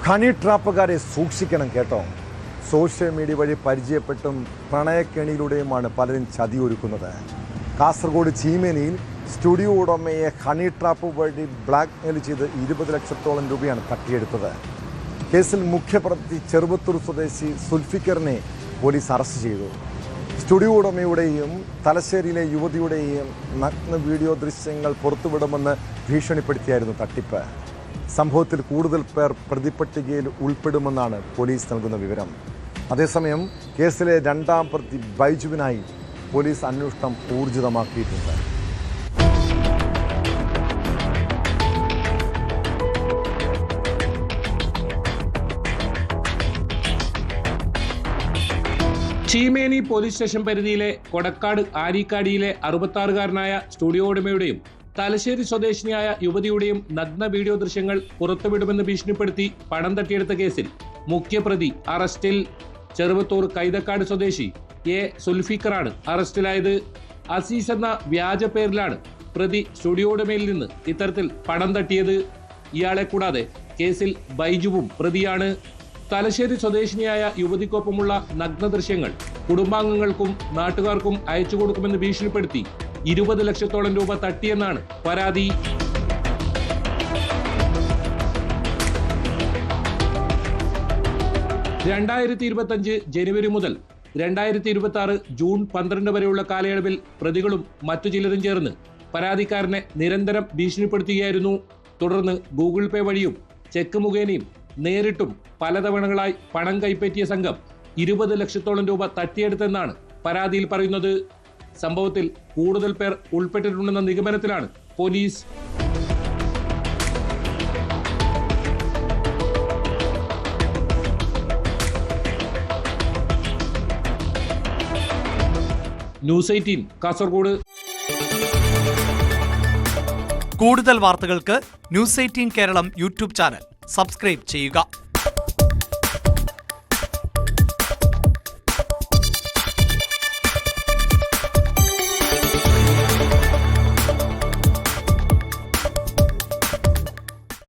Honey ട്രാപ്പുകാരെ സൂക്ഷിക്കണം കേട്ടോ. Social media വഴി പരിചയപ്പെട്ടും പ്രണയക്കെണിയിലൂടെയുമാണ് പലരും ചതിയൊരുക്കുന്നത്. കാസർഗോഡ് ചീമേനിയിൽ സ്റ്റുഡിയോ ഉടമയെ ഹണി ട്രാപ്പ് വഴി ബ്ലാക്ക്മെയിൽ ചെയ്ത് 20 ലക്ഷത്തോളം രൂപയാണ് തട്ടിയെടുത്തത്. കേസിൽ മുഖ്യപ്രതി ചെറുവത്തൂർ സ്വദേശി സുൽഫിക്കറിനെ പോലീസ് അറസ്റ്റ് ചെയ്തു. സ്റ്റുഡിയോ ഉടമയുടെയും തലശ്ശേരിയിലെ യുവതിയുടെയും നഗ്ന വീഡിയോ ദൃശ്യങ്ങൾ പുറത്തുവിടുമെന്ന് ഭീഷണിപ്പെടുത്തിയായിരുന്നു തട്ടിപ്പ്. സംഭവത്തിൽ കൂടുതൽ പേർ പ്രതിപട്ടികയിൽ ഉൾപ്പെടുമെന്നാണ് പോലീസ് നൽകുന്ന വിവരം. അതേസമയം കേസിലെ 2ാം പ്രതി ബൈജുവിനായി പോലീസ് അന്വേഷണം ഊർജിതമാക്കിയിട്ടുണ്ട്. ചീമേനി പോലീസ് സ്റ്റേഷൻ പരിധിയിലെ കൊടക്കാട് ആരിക്കാടിയിലെ 66-കാരനായ സ്റ്റുഡിയോ ഉടമയുടെയും തലശ്ശേരി സ്വദേശിനിയായ യുവതിയുടെയും നഗ്ന വീഡിയോ ദൃശ്യങ്ങൾ പുറത്തുവിടുമെന്ന് ഭീഷണിപ്പെടുത്തി പണം തട്ടിയെടുത്ത കേസിൽ മുഖ്യപ്രതി അറസ്റ്റിൽ. ചെറുവത്തൂർ കൈതക്കാട് സ്വദേശി എ സുൽഫിക്കറാണ് അറസ്റ്റിലായത്. അസീസ് എന്ന വ്യാജ പേരിലാണ് പ്രതി സ്റ്റുഡിയോ ഉടമയിൽ നിന്ന് ഇത്തരത്തിൽ പണം തട്ടിയത്. ഇയാളെ കൂടാതെ കേസിൽ ബൈജുവും പ്രതിയാണ്. തലശ്ശേരി സ്വദേശിനിയായ യുവതിക്കൊപ്പമുള്ള നഗ്ന ദൃശ്യങ്ങൾ കുടുംബാംഗങ്ങൾക്കും നാട്ടുകാർക്കും അയച്ചു കൊടുക്കുമെന്ന് ഭീഷണിപ്പെടുത്തി 20 ലക്ഷത്തോളം രൂപ തട്ടിയെന്നാണ് പരാതി. ജനുവരി മുതൽ 2026 ജൂൺ 12 വരെയുള്ള കാലയളവിൽ പ്രതികളും മറ്റു ചിലരും ചേർന്ന് പരാതിക്കാരനെ നിരന്തരം ഭീഷണിപ്പെടുത്തുകയായിരുന്നു. തുടർന്ന് ഗൂഗിൾ പേ വഴിയും ചെക്ക് മുഖേനയും നേരിട്ടും പലതവണകളായി പണം കൈപ്പറ്റിയ സംഘം 20 ലക്ഷത്തോളം രൂപ തട്ടിയെടുത്തെന്നാണ് പരാതിയിൽ പറയുന്നത്. സംഭവത്തിൽ കൂടുതൽ പേർ ഉൾപ്പെട്ടിട്ടുണ്ടെന്ന നിഗമനത്തിലാണ് പോലീസ്. ന്യൂസ് 18 കാസർഗോഡ്. കൂടുതൽ വാർത്തകൾക്ക് news 18 Keralam YouTube channel subscribe ചെയ്യുക.